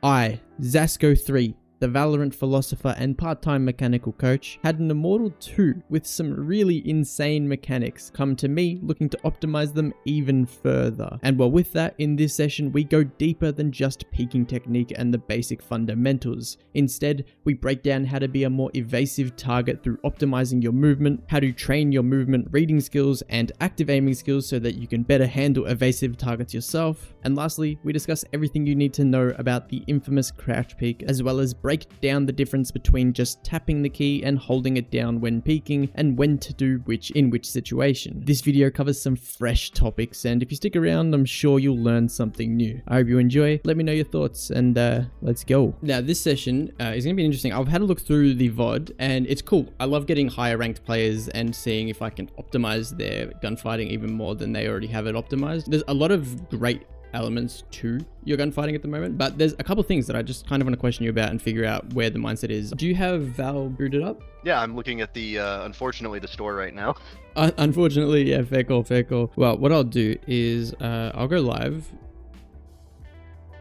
I, Zasko3, the Valorant philosopher and part-time mechanical coach, had an Immortal 2 with some really insane mechanics come to me looking to optimize them even further. And well, with that, in this session we go deeper than just peeking technique and the basic fundamentals. Instead, we break down how to be a more evasive target through optimizing your movement, how to train your movement reading skills and active aiming skills so that you can better handle evasive targets yourself. And lastly, we discuss everything you need to know about the infamous crouch peek, as well as break down the difference between just tapping the key and holding it down when peeking, and when to do which in which situation. This video covers some fresh topics, and if you stick around, I'm sure you'll learn something new. I hope you enjoy. Let me know your thoughts, and let's go. Now, this session is going to be interesting. I've had a look through the VOD, and it's cool. I love getting higher ranked players and seeing if I can optimize their gunfighting even more than they already have it optimized. There's a lot of great elements to your gunfighting at the moment, but there's a couple things that I just kind of want to question you about and figure out where the mindset is. Do you have Val booted up? Yeah, I'm looking at the, unfortunately, the store right now. Unfortunately, yeah, fair call, fair call. Well, what I'll do is I'll go live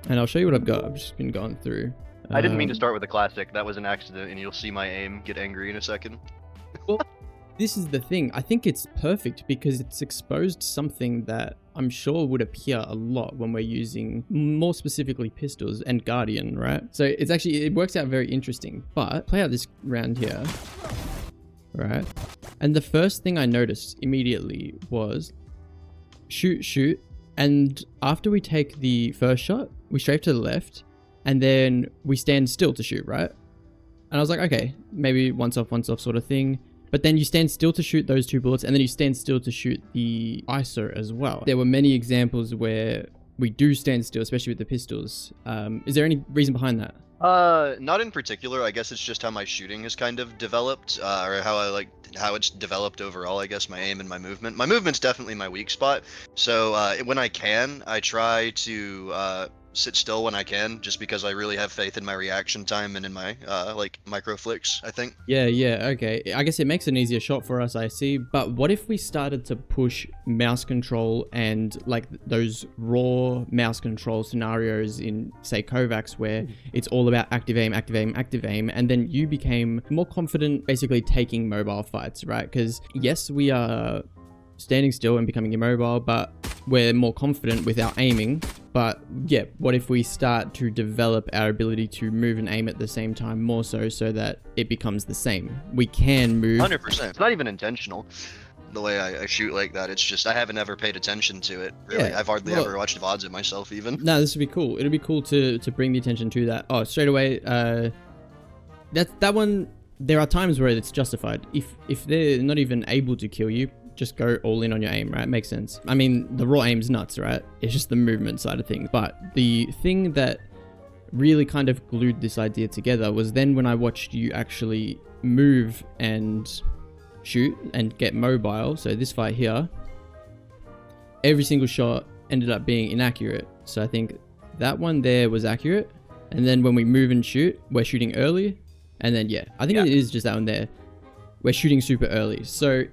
and I'll show you what I've got. I've just been going through. I didn't mean to start with a classic. That was an accident, and you'll see my aim get angry in a second. Well, this is the thing. I think it's perfect because it's exposed something that I'm sure would appear a lot when we're using more specifically pistols and Guardian, right? So it's actually, it works out very interesting. But play out this round here, right? And the first thing I noticed immediately was shoot, shoot. And after we take the first shot, we strafe to the left and then we stand still to shoot, right? And I was like, okay, maybe once off sort of thing. But then you stand still to shoot those two bullets, and then you stand still to shoot the ISO as well. There were many examples where we do stand still, especially with the pistols. Is there any reason behind that? Not in particular. I guess it's just how my shooting has kind of developed, or how it's developed overall, I guess, my aim and my movement. My movement's definitely my weak spot. So when I can, I try to sit still when I can, just because I really have faith in my reaction time and in my like micro flicks, I think. Yeah, okay. I guess it makes an easier shot for us, I see. But what if we started to push mouse control and like those raw mouse control scenarios in, say, Kovacs, where it's all about active aim, active aim, active aim, and then you became more confident basically taking mobile fights, right? Because yes, we are standing still and becoming immobile, but we're more confident without aiming. But yeah, what if we start to develop our ability to move and aim at the same time more so that it becomes the same? We can move 100%. It's not even intentional the way I shoot like that. It's just I haven't ever paid attention to it, really. Yeah, I've hardly ever watched VODs of myself even. No, this would be cool. It'll be cool to bring the attention to that. Oh, straight away, that one, there are times where it's justified. If they're not even able to kill you, just go all in on your aim, right? Makes sense. I mean, the raw aim's nuts, right? It's just the movement side of things. But the thing that really kind of glued this idea together was then when I watched you actually move and shoot and get mobile. So this fight here, every single shot ended up being inaccurate. So I think that one there was accurate. And then when we move and shoot, we're shooting early. And then, yeah, I think it is just that one there. We're shooting super early. So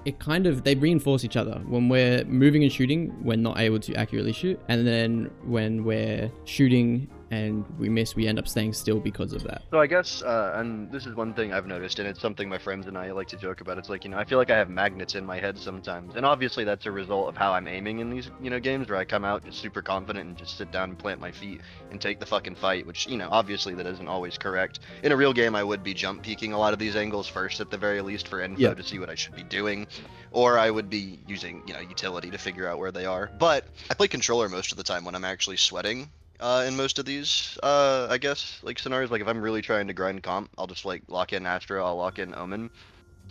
it kind of, they reinforce each other. When we're moving and shooting, we're not able to accurately shoot. And then when we're shooting and we miss, we end up staying still because of that. So I guess, and this is one thing I've noticed, and it's something my friends and I like to joke about. It's like, I feel like I have magnets in my head sometimes. And obviously that's a result of how I'm aiming in these, games where I come out just super confident and just sit down and plant my feet and take the fucking fight, which, obviously that isn't always correct. In a real game, I would be jump peeking a lot of these angles first at the very least for info to see what I should be doing. Or I would be using, utility to figure out where they are. But I play controller most of the time when I'm actually sweating. In most of these, I guess, like scenarios, like if I'm really trying to grind comp, I'll just like lock in Astra, I'll lock in Omen.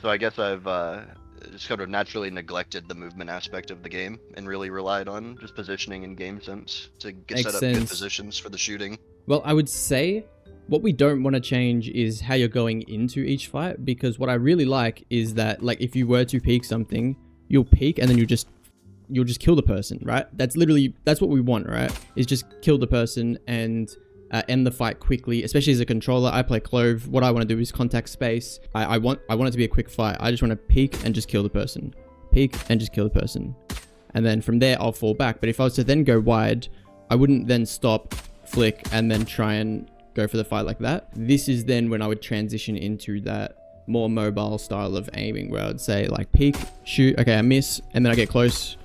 So I guess I've just kind of naturally neglected the movement aspect of the game and really relied on just positioning and game sense to get set up good positions for the shooting. Well, I would say what we don't want to change is how you're going into each fight, because what I really like is that, like, if you were to peek something, you'll peek and then you'll just kill the person, right? That's what we want, right? Is just kill the person and end the fight quickly, especially as a controller. I play Clove. What I want to do is contact space. I want it to be a quick fight. I just want to peek and just kill the person. Peek and just kill the person. And then from there, I'll fall back. But if I was to then go wide, I wouldn't then stop, flick, and then try and go for the fight like that. This is then when I would transition into that more mobile style of aiming, where I'd say like peek, shoot, okay, I miss, and then I get close,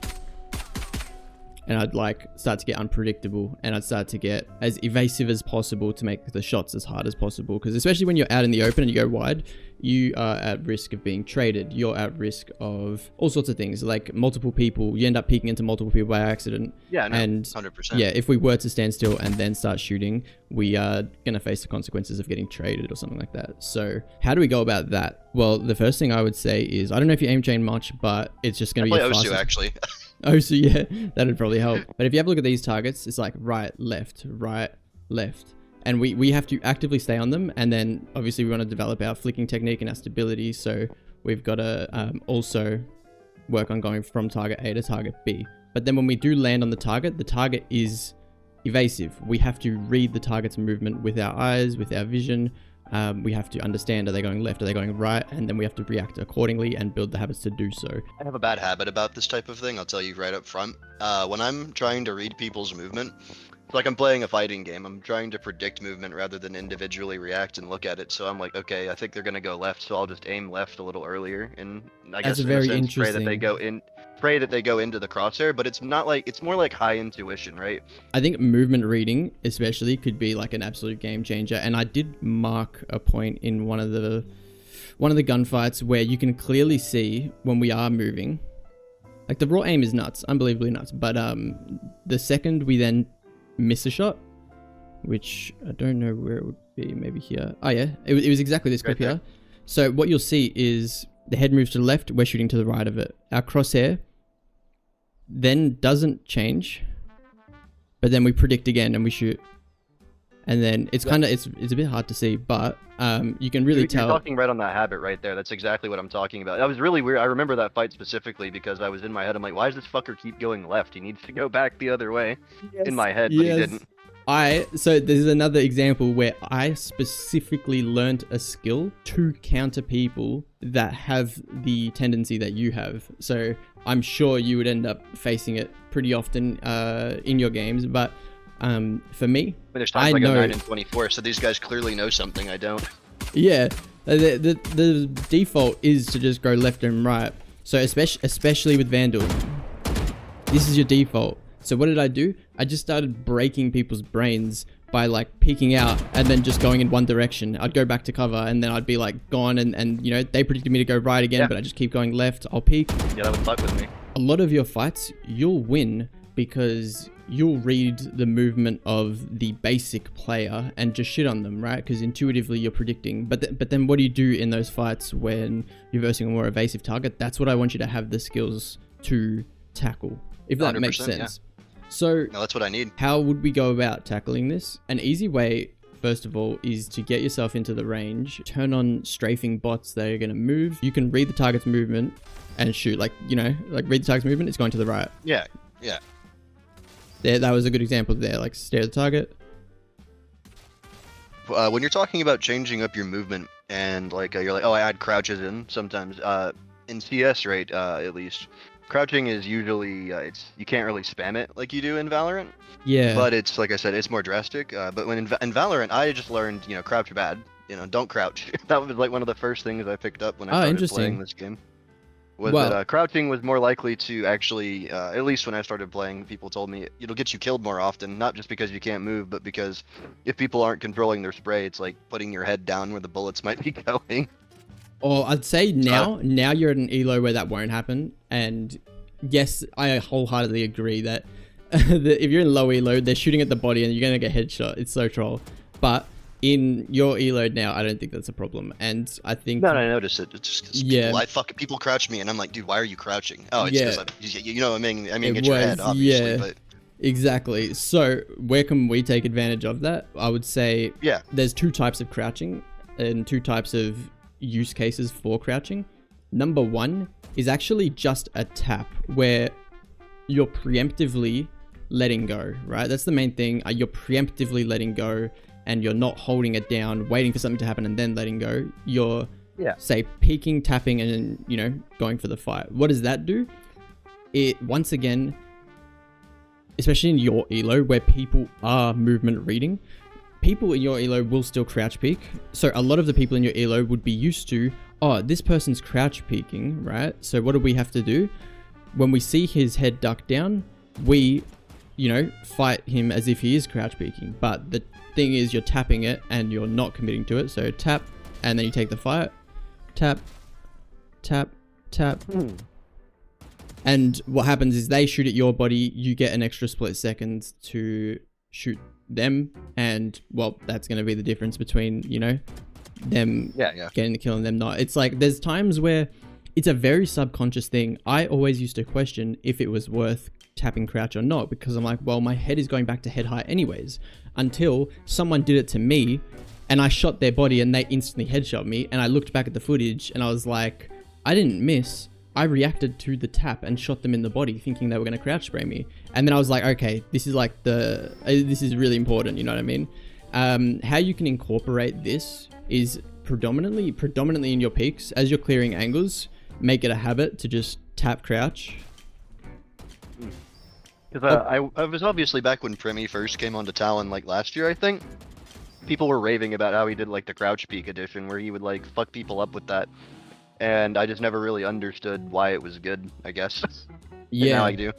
and I'd like start to get unpredictable, and I'd start to get as evasive as possible to make the shots as hard as possible. Because especially when you're out in the open and you go wide, you are at risk of being traded. You're at risk of all sorts of things, like multiple people. You end up peeking into multiple people by accident. Yeah, no, and 100%. yeah, if we were to stand still and then start shooting, we are going to face the consequences of getting traded or something like that. So how do we go about that? Well, the first thing I would say is, I don't know if you aim chain much, but it's just going to be I your play Osu, fastest. actually. Oh, so yeah, that'd probably help. But if you have a look at these targets, it's like right, left, and we have to actively stay on them. And then obviously we want to develop our flicking technique and our stability, so we've got to also work on going from target A to target B. But then when we do land on the target is evasive. We have to read the target's movement with our eyes, with our vision. We have to understand, are they going left, are they going right, and then we have to react accordingly and build the habits to do so. I have a bad habit about this type of thing, I'll tell you right up front. When I'm trying to read people's movement, it's like I'm playing a fighting game. I'm trying to predict movement rather than individually react and look at it. So I'm like, okay, I think they're going to go left, so I'll just aim left a little earlier. And I guess in a sense, pray that they go into the crosshair, but it's not like, it's more like high intuition, right? I think movement reading especially could be like an absolute game changer. And I did mark a point in one of the gunfights where you can clearly see when we are moving. Like the raw aim is nuts, unbelievably nuts. But the second we then miss a shot, which I don't know where it would be, maybe here. Oh yeah, it was exactly this clip here. So what you'll see is the head moves to the left, we're shooting to the right of it. Our crosshair then doesn't change, but then we predict again and we shoot. And then it's kind of, it's a bit hard to see, but you can really tell. You're talking right on that habit right there. That's exactly what I'm talking about. That was really weird. I remember that fight specifically because I was in my head. I'm like, why does this fucker keep going left? He needs to go back the other way. Yes. In my head, but he didn't. So there's another example where I specifically learned a skill to counter people that have the tendency that you have. So I'm sure you would end up facing it pretty often in your games, but for me, there's times like a 9 and 24, so these guys clearly know something I don't. Yeah, the default is to just go left and right. So especially with Vandal, this is your default. So what did I do? I just started breaking people's brains by like peeking out and then just going in one direction. I'd go back to cover and then I'd be like gone, and you know, they predicted me to go right again, but I just keep going left. I'll peek. Yeah, that would fuck with me. A lot of your fights, you'll win because you'll read the movement of the basic player and just shit on them, right? Because intuitively you're predicting. But then what do you do in those fights when you're versing a more evasive target? That's what I want you to have the skills to tackle, if that makes sense. Yeah. So no, that's what I need. How would we go about tackling this? An easy way, first of all, is to get yourself into the range, turn on strafing bots that are going to move. You can read the target's movement and shoot. Like, you know, like read the target's movement, it's going to the right. Yeah. There, that was a good example there. Like stare at the target. When you're talking about changing up your movement and like you're like, oh, I add crouches in sometimes. In CS, right? At least. Crouching is usually, you can't really spam it like you do in Valorant. Yeah. But it's, like I said, it's more drastic. But when in Valorant, I just learned, you know, crouch bad. You know, don't crouch. That was like one of the first things I picked up when I started playing this game. Was that crouching was more likely to actually, at least when I started playing, people told me it'll get you killed more often. Not just because you can't move, but because if people aren't controlling their spray, it's like putting your head down where the bullets might be going. Or I'd say now you're at an elo where that won't happen. And yes, I wholeheartedly agree that, if you're in low elo, they're shooting at the body and you're going to get headshot. It's so troll. But in your elo now, I don't think that's a problem. And I think... No, I noticed it. It's just people crouch me and I'm like, dude, why are you crouching? Oh, it's because you know, I mean, get your head, obviously. Yeah, but... exactly. So where can we take advantage of that? I would say there's two types of crouching and two types of use cases for crouching. Number one is actually just a tap where you're preemptively letting go, right? That's the main thing. You're preemptively letting go and you're not holding it down, waiting for something to happen and then letting go. You're, say, peeking, tapping, and, you know, going for the fight. What does that do? It, once again, especially in your elo where people are movement reading, people in your elo will still crouch peek. So a lot of the people in your elo would be used to, oh, this person's crouch peeking, right? So what do we have to do? When we see his head duck down, we, fight him as if he is crouch peeking. But the thing is, you're tapping it and you're not committing to it. So tap, and then you take the fight. Tap, tap, tap. And what happens is they shoot at your body. You get an extra split second to shoot them. And, well, that's going to be the difference between, them getting the kill and them not. It's like there's times where it's a very subconscious thing. I always used to question if it was worth tapping crouch or not, because I'm like, well, my head is going back to head height anyways, until someone did it to me and I shot their body and they instantly headshot me, and I looked back at the footage and I was like, I didn't miss. I reacted to the tap and shot them in the body thinking they were going to crouch spray me. And then I was like, okay, this is like this is really important, you know what I mean? How you can incorporate this is predominantly in your peaks. As you're clearing angles, make it a habit to just tap crouch. Because I was obviously back when Premi first came onto Talon, like last year, I think. People were raving about how he did like the crouch peek edition, where he would like fuck people up with that, and I just never really understood why it was good, I guess. Yeah, now I do.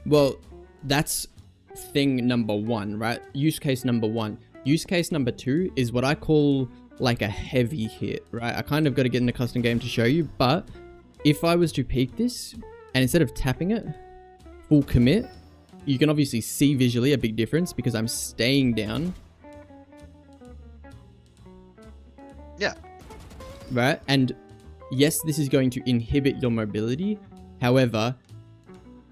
Well, that's thing number one, right? Use case number one. Use case number two is what I call like a heavy hit, right? I kind of got to get in the custom game to show you, but if I was to peek this and instead of tapping it, full commit, you can obviously see visually a big difference because I'm staying down. Yeah. Right? And yes, this is going to inhibit your mobility. However,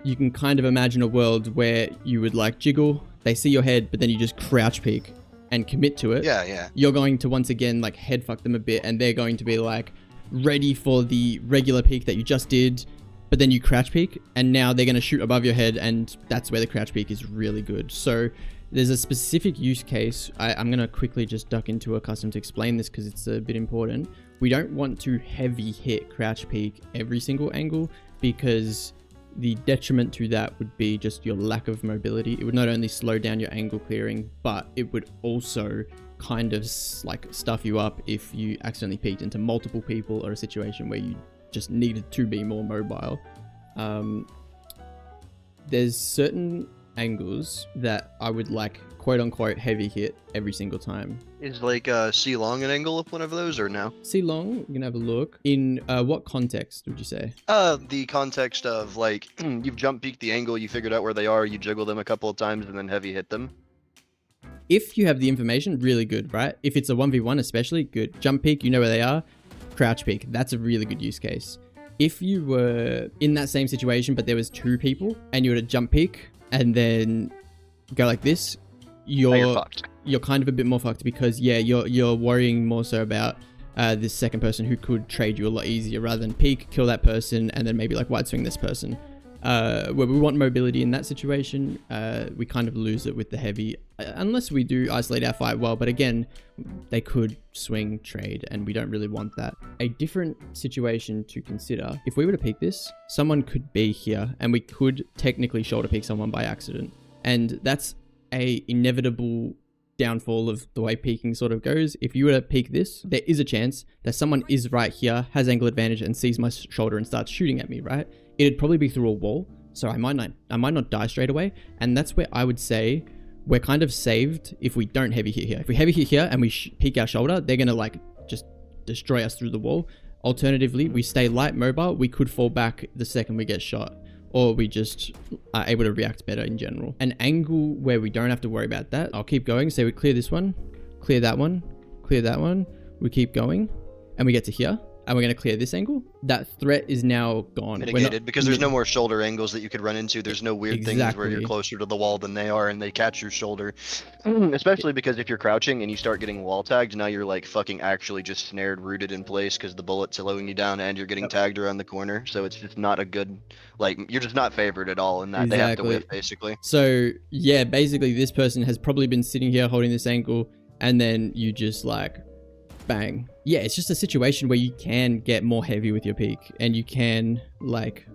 you can kind of imagine a world where you would like jiggle, they see your head, but then you just crouch peek and commit to it. Yeah. You're going to once again like head fuck them a bit, and they're going to be like ready for the regular peek that you just did, but then you crouch peek, and now they're going to shoot above your head, and that's where the crouch peek is really good. So there's a specific use case. I'm going to quickly just duck into a custom to explain this because it's a bit important. We don't want to heavy hit crouch peek every single angle, because the detriment to that would be just your lack of mobility. It would not only slow down your angle clearing, but it would also kind of like stuff you up if you accidentally peeked into multiple people or a situation where you just needed to be more mobile. There's certain angles that I would like quote unquote heavy hit every single time. Is like C long an angle of one of those or no? C long, you can have a look. In what context would you say? The context of like you've jump peeked the angle, you figured out where they are, you jiggle them a couple of times and then heavy hit them. If you have the information, really good, right? If it's a 1v1 especially, good. Jump peek, you know where they are. Crouch peek, that's a really good use case. If you were in that same situation but there was two people and you were to jump peek and then go like this, you're fucked. You're kind of a bit more fucked, because you're worrying more so about this second person who could trade you a lot easier, rather than peek, kill that person, and then maybe like wide swing this person. Where we want mobility in that situation, we kind of lose it with the heavy, unless we do isolate our fight well. But again, they could swing, trade, and we don't really want that. A different situation to consider, if we were to peek this, someone could be here and we could technically shoulder peek someone by accident. And that's a inevitable downfall of the way peeking sort of goes. If you were to peek this, there is a chance that someone is right here, has angle advantage, and sees my shoulder and starts shooting at me, right? It'd probably be through a wall, so I might not die straight away. And that's where I would say we're kind of saved if we don't heavy hit here. If we heavy hit here and we peek our shoulder, they're gonna like just destroy us through the wall. Alternatively, we stay light mobile, we could fall back the second we get shot, or we just are able to react better in general. An angle where we don't have to worry about that, I'll keep going. Say we clear this one, clear that one, clear that one. We keep going and we get to here. And we're going to clear this angle. That threat is now gone. Mitigated, because there's no more shoulder angles that you could run into. There's no weird things where you're closer to the wall than they are and they catch your shoulder. Especially because if you're crouching and you start getting wall tagged, now you're like fucking actually just snared, rooted in place because the bullet's slowing you down and you're getting tagged around the corner. So it's just not a good, like, you're just not favored at all in that. They have to whiff, basically. So yeah, basically this person has probably been sitting here holding this ankle, and then you just like bang. Yeah, it's just a situation where you can get more heavy with your peek and you can like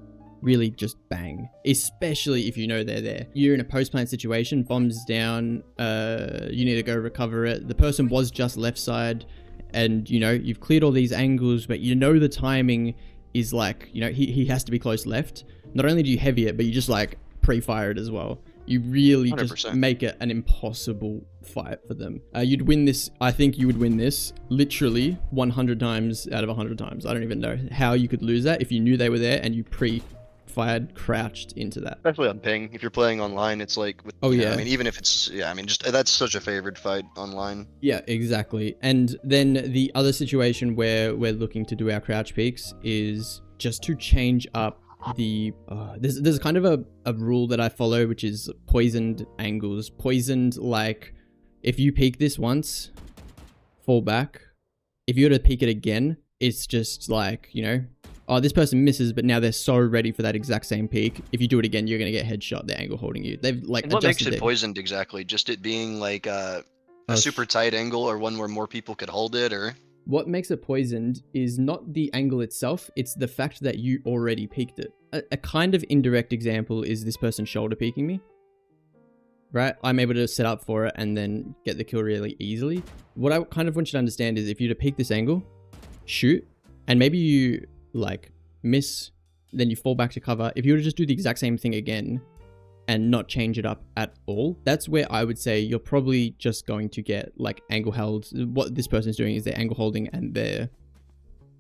really just bang, especially if you know they're there. You're in a post-plant situation, bombs down, you need to go recover it. The person was just left side, and you know, you've cleared all these angles, but you know the timing is like, you know, he has to be close left. Not only do you heavy it, but you just like pre-fire it as well. You really 100%. Just make it an impossible fight for them. You'd win this, I think you would win this literally 100 times out of 100 times. I don't even know how you could lose that if you knew they were there and you pre-fired crouched into that. Especially on ping. If you're playing online, it's like, with, oh yeah. I mean, even if it's, yeah, I mean, just that's such a favored fight online. Yeah, exactly. And then the other situation where we're looking to do our crouch peeks is just to change up the there's kind of a rule that I follow, which is poisoned angles. Poisoned, like if you peek this once, fall back. If you were to peek it again, it's just like, you know, oh, this person misses, but now they're so ready for that exact same peek. If you do it again, you're gonna get headshot. The angle holding you. They've like, and what makes it poisoned exactly? Just it being like a super tight angle, or one where more people could hold it, or? What makes it poisoned is not the angle itself, it's the fact that you already peeked it. A kind of indirect example is this person shoulder peeking me, right? I'm able to set up for it and then get the kill really easily. What I kind of want you to understand is if you were to peek this angle, shoot, and maybe you like miss, then you fall back to cover. If you were to just do the exact same thing again and not change it up at all, that's where I would say you're probably just going to get like angle held. What this person's doing is they're angle holding, and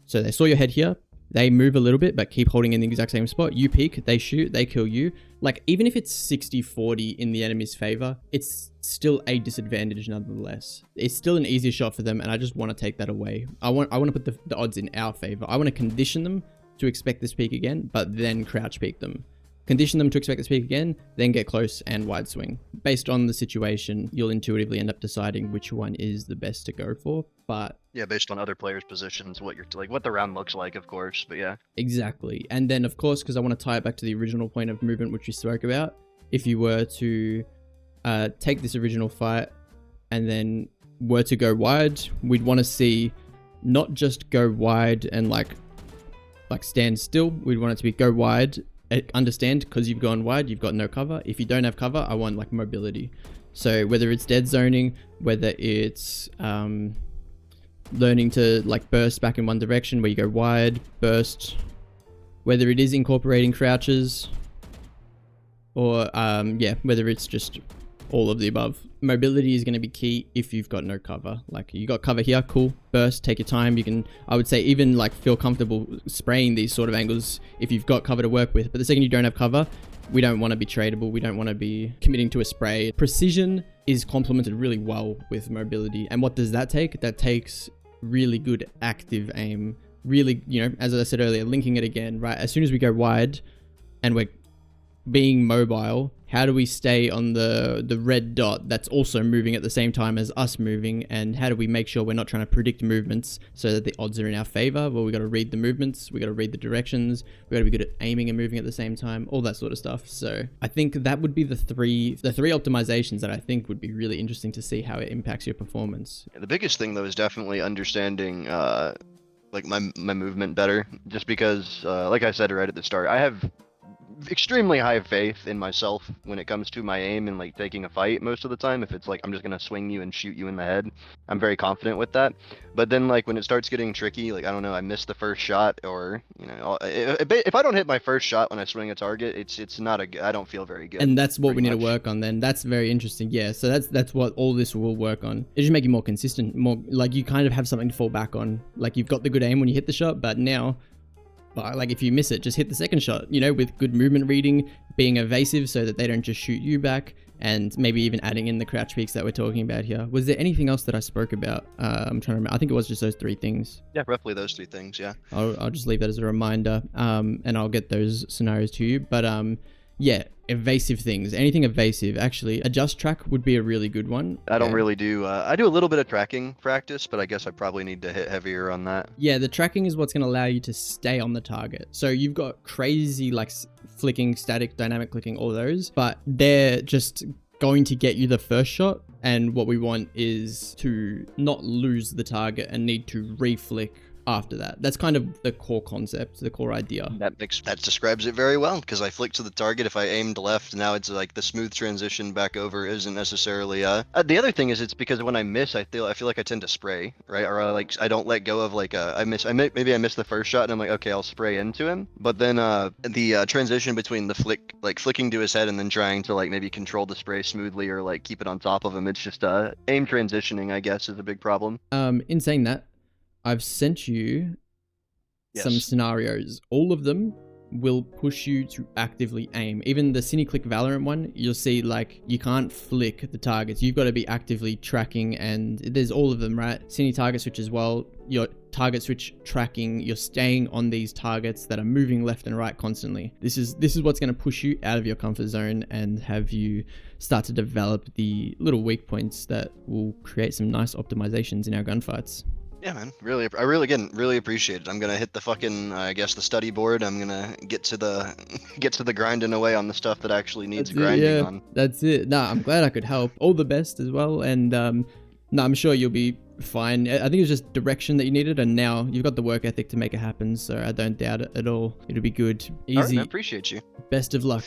so they saw your head here, they move a little bit but keep holding in the exact same spot. You peek, they shoot, they kill you. Like even if it's 60-40 in the enemy's favor, it's still a disadvantage nonetheless. It's still an easier shot for them, and I just want to take that away. I want to put the odds in our favor. I want to condition them to expect this peek again, but then crouch peek them. Condition them to expect this peek again, then get close and wide swing. Based on the situation, you'll intuitively end up deciding which one is the best to go for. But yeah, based on other players' positions, what you're like, what the round looks like, of course. But yeah, exactly. And then, of course, because I want to tie it back to the original point of movement, which we spoke about, if you were to take this original fight and then were to go wide, we'd want to see not just go wide and like stand still. We'd want it to be go wide. Understand, because you've gone wide, you've got no cover. If you don't have cover, I want like mobility. So whether it's dead zoning, whether it's learning to like burst back in one direction where you go wide, burst, whether it is incorporating crouches, or yeah, whether it's just all of the above. Mobility is going to be key if you've got no cover. Like you got cover here, cool, burst, take your time. You can, I would say, even like feel comfortable spraying these sort of angles if you've got cover to work with. But the second you don't have cover, we don't want to be tradable. We don't want to be committing to a spray. Precision is complemented really well with mobility. And what does that take? That takes really good active aim. Really, you know, as I said earlier, linking it again, right? As soon as we go wide and we're being mobile, how do we stay on the red dot that's also moving at the same time as us moving? And how do we make sure we're not trying to predict movements so that the odds are in our favor? Well, we got to read the movements, we got to read the directions, we got to be good at aiming and moving at the same time, all that sort of stuff. So I think that would be the three optimizations that I think would be really interesting to see how it impacts your performance. Yeah, the biggest thing though is definitely understanding like my movement better, just because like I said right at the start, I have extremely high faith in myself when it comes to my aim and like taking a fight. Most of the time, if it's like I'm just gonna swing you and shoot you in the head, I'm very confident with that. But then like when it starts getting tricky, like I don't know, I missed the first shot, or you know, if I don't hit my first shot when I swing a target, it's not I don't feel very good. And that's what we need to work on then. That's very interesting. Yeah, so that's what all this will work on. It just make you more consistent, more like you kind of have something to fall back on. Like you've got the good aim when you hit the shot, but now like if you miss it, just hit the second shot, you know, with good movement reading, being evasive so that they don't just shoot you back, and maybe even adding in the crouch peeks that we're talking about here. Was there anything else that I spoke about? I'm trying to remember. I think it was just those three things. Yeah, roughly those three things, yeah. I'll just leave that as a reminder, and I'll get those scenarios to you. But yeah, evasive things, anything evasive. Actually, adjust track would be a really good one. I don't really do, I do a little bit of tracking practice, but I guess I probably need to hit heavier on that. Yeah, the tracking is what's going to allow you to stay on the target. So you've got crazy like flicking, static, dynamic clicking, all those, but they're just going to get you the first shot. And what we want is to not lose the target and need to reflick after that. That's kind of the core concept, the core idea. That describes it very well, because I flick to the target. If I aimed left, now it's like the smooth transition back over isn't necessarily the other thing is, it's because when I miss, I feel like I tend to spray, right? Or I don't let go of like maybe I miss the first shot and I'm like, okay, I'll spray into him. But then the transition between the flicking to his head and then trying to like maybe control the spray smoothly or like keep it on top of him, it's just aim transitioning, I guess, is a big problem. In saying that, I've sent you some Yes. scenarios. All of them will push you to actively aim. Even the CineClick Valorant one, you'll see like you can't flick the targets. You've got to be actively tracking, and there's all of them, right? Cine target switch as well. Your target switch tracking, you're staying on these targets that are moving left and right constantly. This is what's going to push you out of your comfort zone and have you start to develop the little weak points that will create some nice optimizations in our gunfights. Yeah, man. I really appreciate it. I'm gonna hit the fucking, I guess, the study board. I'm gonna get to the grinding away on the stuff that actually needs grinding on. That's it. Nah, I'm glad I could help. All the best as well, and no, I'm sure you'll be fine. I think it was just direction that you needed, and now you've got the work ethic to make it happen. So I don't doubt it at all. It'll be good. Easy. All right, I appreciate you. Best of luck.